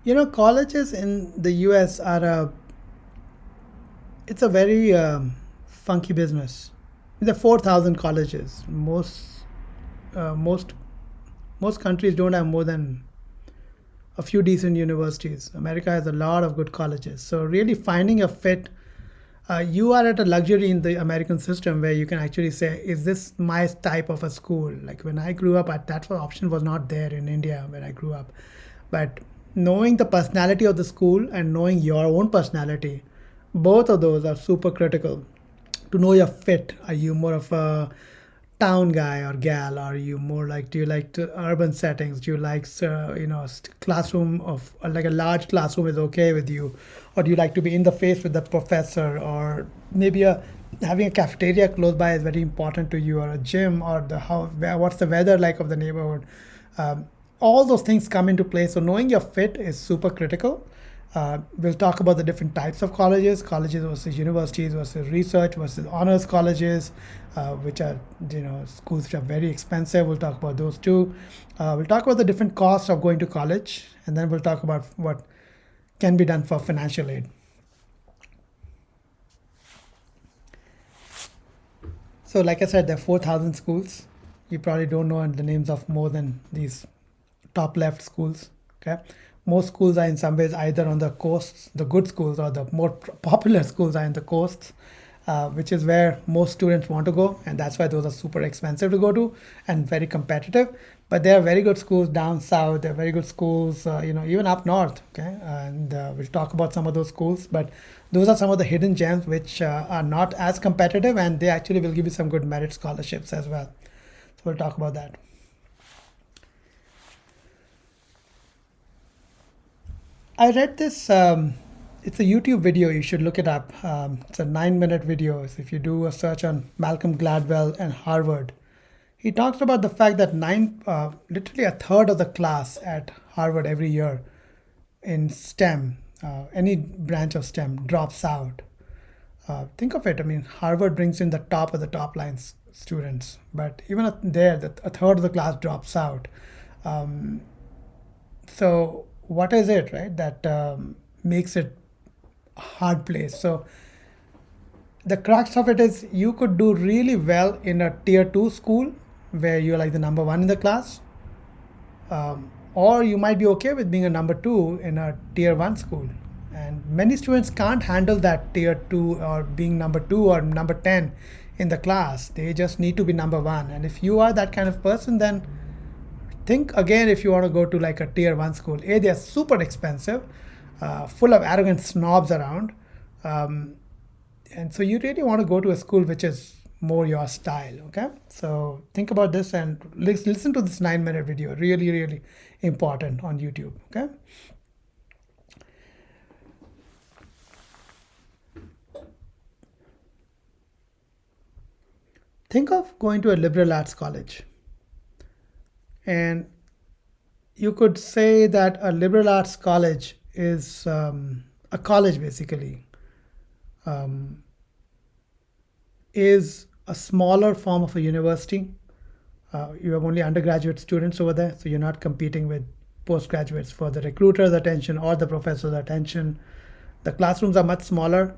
Colleges in the US are it's a very funky business. There are 4,000 colleges. Most most countries don't have more than a few decent universities. America has a lot of good colleges. So really finding a fit, you are at a luxury in the American system where you can actually say, is this my type of a school? Like when I grew up, that option was not there in India when I grew up. But knowing the personality of the school and knowing your own personality, both of those are super critical to know your fit. Are you more of a town guy or gal? Are you more like, do you like urban settings? Do you like classroom of like a large classroom is okay with you, or do you like to be in the face with the professor, or maybe having a cafeteria close by is very important to you, or a gym, or what's the weather like of the neighborhood. um, all those things come into play. So knowing your fit is super critical. We'll talk about the different types of colleges versus universities versus research versus honors colleges, which are schools which are very expensive. We'll talk about those too. We'll talk about the different costs of going to college, and then we'll talk about what can be done for financial aid. So, like I said, there are 4,000 schools. You probably don't know the names of more than these top left schools. Okay, most schools are in some ways either on the coasts, the good schools, or the more popular schools are in the coasts, which is where most students want to go, and that's why those are super expensive to go to and very competitive. But there are very good schools down south. There are very good schools, even up north. Okay, and we'll talk about some of those schools. But those are some of the hidden gems which are not as competitive, and they actually will give you some good merit scholarships as well. So we'll talk about that. I read this. It's a YouTube video. You should look it up. It's a 9-minute video. If you do a search on Malcolm Gladwell and Harvard, he talks about the fact that literally a third of the class at Harvard every year in STEM, any branch of STEM, drops out. Think of it. I mean, Harvard brings in the top of the top line students, but even there, a third of the class drops out. Um, so what is it, right, that makes it a hard place? So the crux of it is you could do really well in a tier 2 school where you're like the number one in the class, or you might be okay with being a number two in a tier 1 school. And many students can't handle that tier 2 or being number 2 or number 10 in the class. They just need to be number 1. And if you are that kind of person, then think again if you want to go to like a tier 1 school. They're super expensive, full of arrogant snobs around. Um, and so you really want to go to a school which is more your style. Okay, so think about this and listen to this 9-minute video. Really, really important on YouTube. Okay, think of going to a liberal arts college, and you could say that a liberal arts college is a college basically, um, is a smaller form of a university. You have only undergraduate students over there, so you're not competing with postgraduates for the recruiter's attention or the professor's attention. The classrooms are much smaller.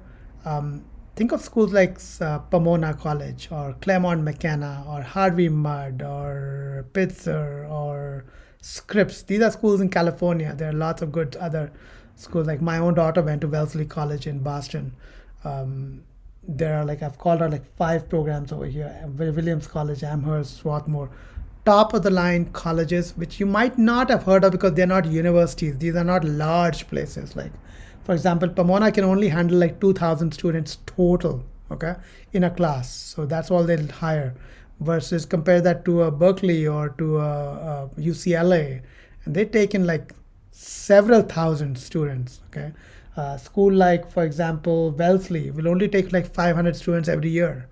Think of schools like Pomona College or Claremont McKenna or Harvey Mudd or Pitzer or Scripps. These are schools in California. There are lots of good other schools. Like my own daughter went to Wellesley College in Boston. Um, there are like I've called out like 5 programs over here: Williams College, Amherst, Swarthmore. Top of the line colleges, which you might not have heard of because they're not universities. These are not large places. Like, for example, Pomona can only handle like 2,000 students total, okay, in a class. So that's all they'll hire. Versus compare that to a Berkeley or to a UCLA, and they take in like several thousand students. Okay, school like for example Wellesley will only take like 500 students every year.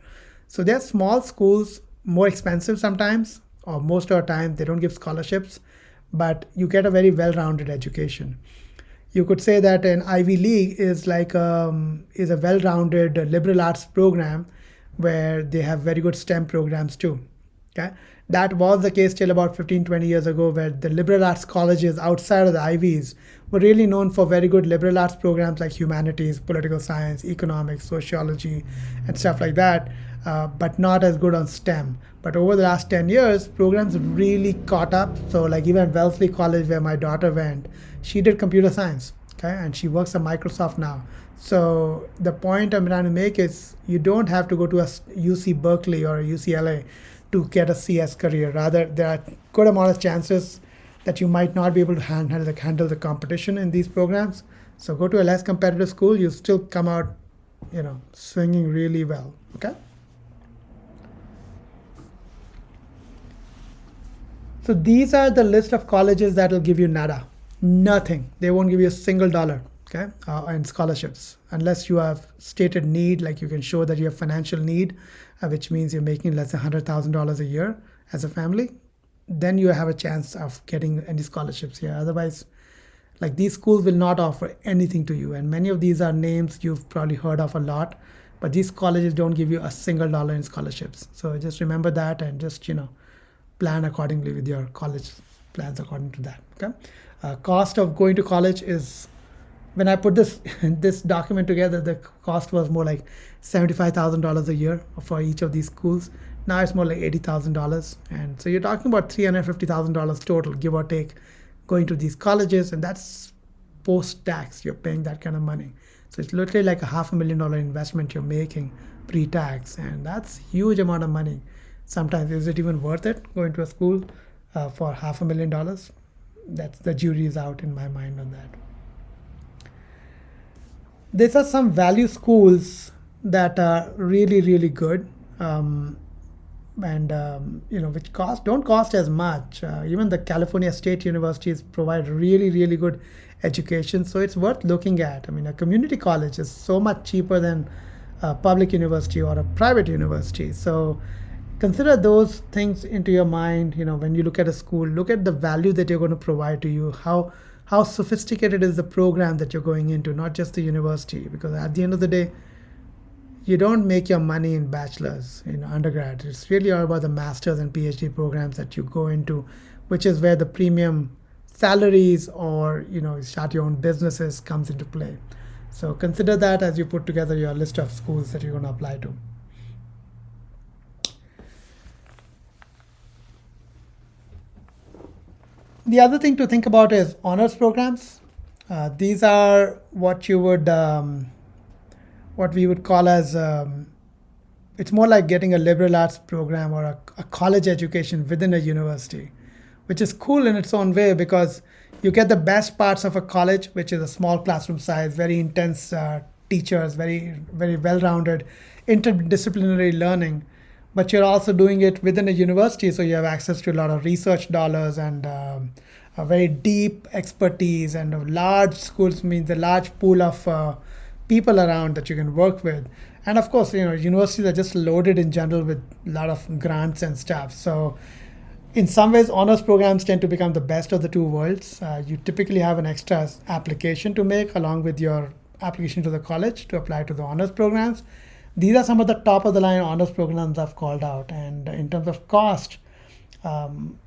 So they're small schools, more expensive sometimes, or most of the time they don't give scholarships, but you get a very well-rounded education. You could say that an Ivy League is like is a well-rounded liberal arts program where they have very good STEM programs too. Okay, that was the case till about 15, 20 years ago, where the liberal arts colleges outside of the Ivies were really known for very good liberal arts programs like humanities, political science, economics, sociology, and stuff like that, but not as good on STEM. But over the last 10 years, programs really caught up. So, like even Wellesley College, where my daughter went, she did computer science, okay, and she works at Microsoft now. So the point I'm trying to make is you don't have to go to a UC Berkeley or a UCLA to get a CS career. Rather, there are good amount of chances that you might not be able to handle the competition in these programs. So go to a less competitive school, you still come out, swinging really well. Okay. So these are the list of colleges that will give you nada, nothing. They won't give you a single dollar, okay, in scholarships unless you have stated need, like you can show that you have financial need, which means you're making less than $100,000 a year as a family. Then you have a chance of getting any scholarships here. Otherwise, like these schools will not offer anything to you, and many of these are names you've probably heard of a lot, but these colleges don't give you a single dollar in scholarships. So just remember that and just plan accordingly with your college plans according to that. Okay. Cost of going to college is, when I put this document together, the cost was more like $75,000 a year for each of these schools. Now it's more like $80,000, and so you're talking about $350,000 total, give or take, going to these colleges, and that's post-tax. You're paying that kind of money, so it's literally like a $500,000 investment you're making pre-tax, and that's huge amount of money. Sometimes, is it even worth it going to a school for $500,000? That's, the jury is out in my mind on that. These are some value schools that are really, really good, and which don't cost as much. Even the California State Universities provide really, really good education, so it's worth looking at. I mean, a community college is so much cheaper than a public university or a private university. So consider those things into your mind. When you look at a school, look at the value that you're going to provide to you, how sophisticated is the program that you're going into, not just the university, because at the end of the day, you don't make your money in bachelor's, undergrad. It's really all about the master's and PhD programs that you go into, which is where the premium salaries or start your own businesses comes into play. So consider that as you put together your list of schools that you're going to apply to. The other thing to think about is honors programs. These are what you would, what we would call as, it's more like getting a liberal arts program or a college education within a university, which is cool in its own way because you get the best parts of a college, which is a small classroom size, very intense teachers, very, very well-rounded, interdisciplinary learning. But you're also doing it within a university, so you have access to a lot of research dollars and a very deep expertise, and large schools means a large pool of people around that you can work with. And of course, universities are just loaded in general with a lot of grants and stuff. So in some ways, honors programs tend to become the best of the two worlds. You typically have an extra application to make along with your application to the college to apply to the honors programs. These are some of the top of the line honors programs I've called out. And in terms of cost, an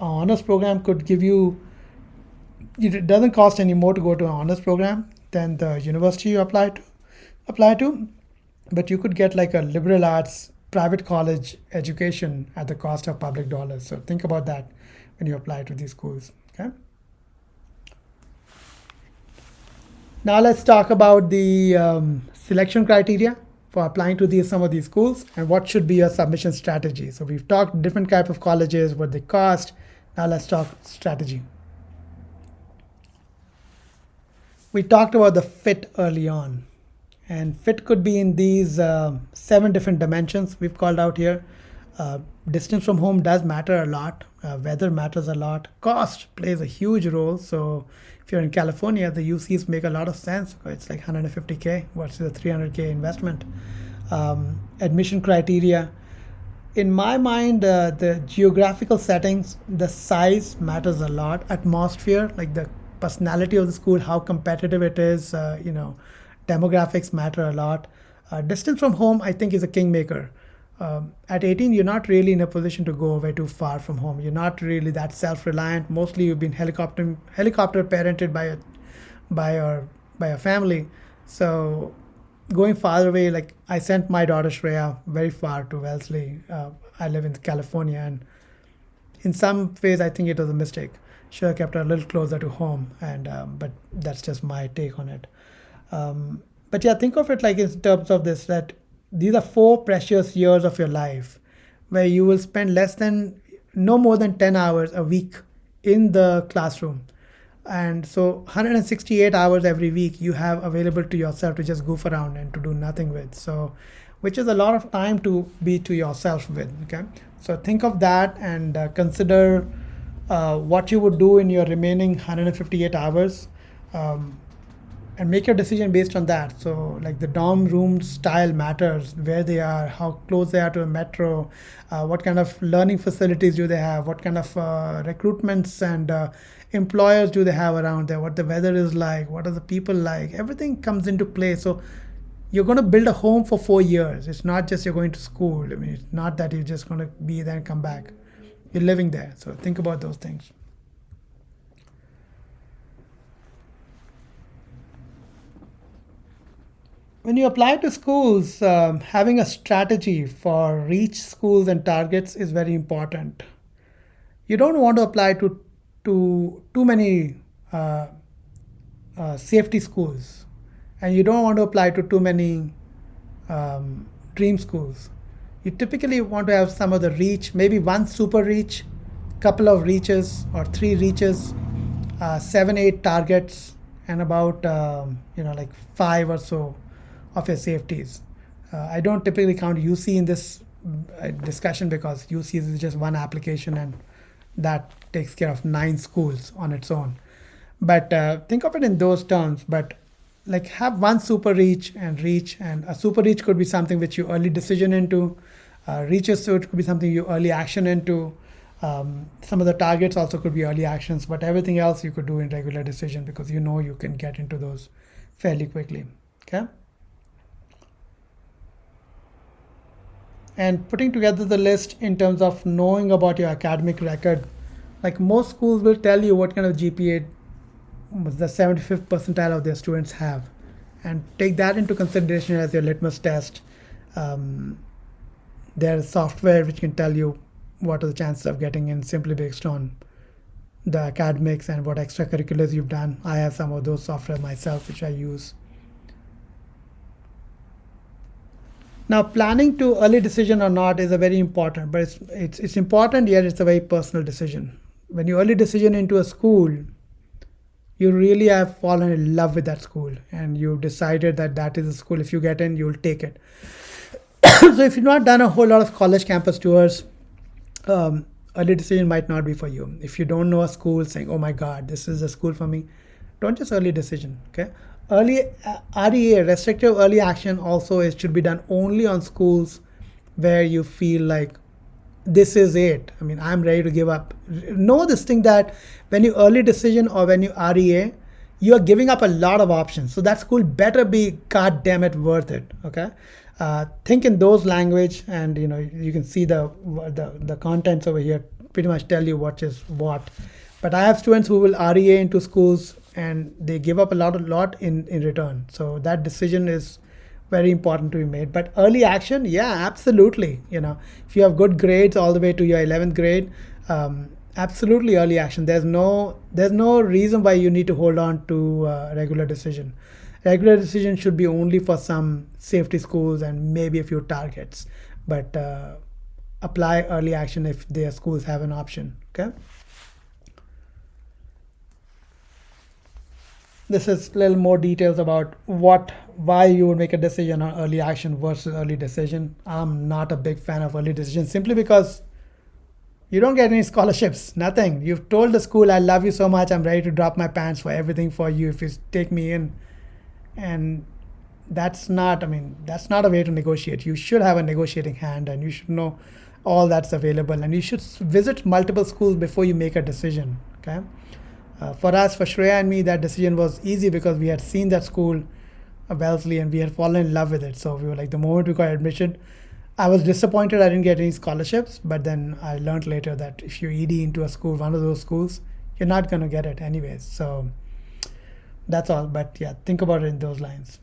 honors program could give you, it doesn't cost any more to go to an honors program than the university you apply to, but you could get like a liberal arts private college education at the cost of public dollars. So think about that when you apply to these schools. Okay. Now let's talk about the selection criteria for applying to some of these schools and what should be your submission strategy. So we've talked different type of colleges, what they cost. Now let's talk strategy. We talked about the fit early on, and fit could be in these 7 different dimensions we've called out here. Distance from home does matter a lot. Weather matters a lot. Cost plays a huge role. So if you're in California, the UCs make a lot of sense. It's like $150K versus a $300K investment. Admission criteria. In my mind, the geographical settings, the size matters a lot. Atmosphere, like the personality of the school, how competitive it is, demographics matter a lot. Distance from home, I think, is a kingmaker. At 18, you're not really in a position to go away too far from home. You're not really that self-reliant. Mostly, you've been helicopter parented by your by your family. So going far away, like I sent my daughter Shreya very far to Wellesley. I live in California, and in some ways, I think it was a mistake. Should have kept her a little closer to home, and but that's just my take on it. But yeah, think of it like in terms of this, that these are 4 precious years of your life where you will spend less than no more than 10 hours a week in the classroom. And so 168 hours every week you have available to yourself to just goof around and to do nothing with. So which is a lot of time to be to yourself with. Okay, so think of that and consider what you would do in your remaining 158 hours, um, and make your decision based on that. So like the dorm room style matters, where they are, how close they are to a metro, what kind of learning facilities do they have, what kind of recruitments and employers do they have around there, what the weather is like, what are the people like, everything comes into play. So you're going to build a home for 4 years. It's not just you're going to school. I mean, it's not that you're just going to be there and come back. You're living there. So think about those things. When you apply to schools, having a strategy for reach schools and targets is very important. You don't want to apply to too many uh, safety schools, and you don't want to apply to too many dream schools. You typically want to have some of the reach, maybe one super reach, couple of reaches or 3 reaches, 7, 8 targets, and about like 5 or so of your safeties. I don't typically count UC in this discussion because UC is just one application and that takes care of 9 schools on its own. But think of it in those terms. But like have one super reach, and a super reach could be something which you early decision into. Reaches, so it could be something you early action into. Some of the targets also could be early actions, but everything else you could do in regular decision because you know you can get into those fairly quickly. Okay. And putting together the list in terms of knowing about your academic record, like most schools will tell you what kind of GPA the 75th percentile of their students have, and take that into consideration as your litmus test. Um, there's software which can tell you what are the chances of getting in simply based on the academics and what extracurriculars you've done. I have some of those software myself which I use. Now, planning to early decision or not is a very important, but it's important, yet it's a very personal decision. When you early decision into a school, you really have fallen in love with that school and you've decided that that is a school. If you get in, you'll take it. So if you've not done a whole lot of college campus tours, early decision might not be for you. If you don't know a school saying, oh my God, this is a school for me, don't just early decision. Okay. Early REA, restrictive early action, also should be done only on schools where you feel like this is it. I mean, I'm ready to give up. Know this thing that when you early decision or when you REA, you are giving up a lot of options. So that school better be god damn it worth it. Okay. Think in those language, and you can see the contents over here pretty much tell you what is what. But I have students who will REA into schools and they give up a lot in return. So that decision is very important to be made. But early action, yeah, absolutely. If you have good grades all the way to your 11th grade, absolutely early action. There's no reason why you need to hold on to regular decision. Regular decision should be only for some safety schools and maybe a few targets. But apply early action if their schools have an option. Okay. This is a little more details about why you would make a decision on early action versus early decision. I'm not a big fan of early decision simply because you don't get any scholarships, nothing. You've told the school, I love you so much, I'm ready to drop my pants for everything for you if you take me in. And that's not a way to negotiate. You should have a negotiating hand and you should know all that's available. And you should visit multiple schools before you make a decision, okay? For us, for Shreya and me, that decision was easy because we had seen that school, Wellesley, and we had fallen in love with it. So we were like, the moment we got admission, I was disappointed I didn't get any scholarships, but then I learned later that if you ED into a school, one of those schools, you're not going to get it anyways. So that's all. But yeah, think about it in those lines.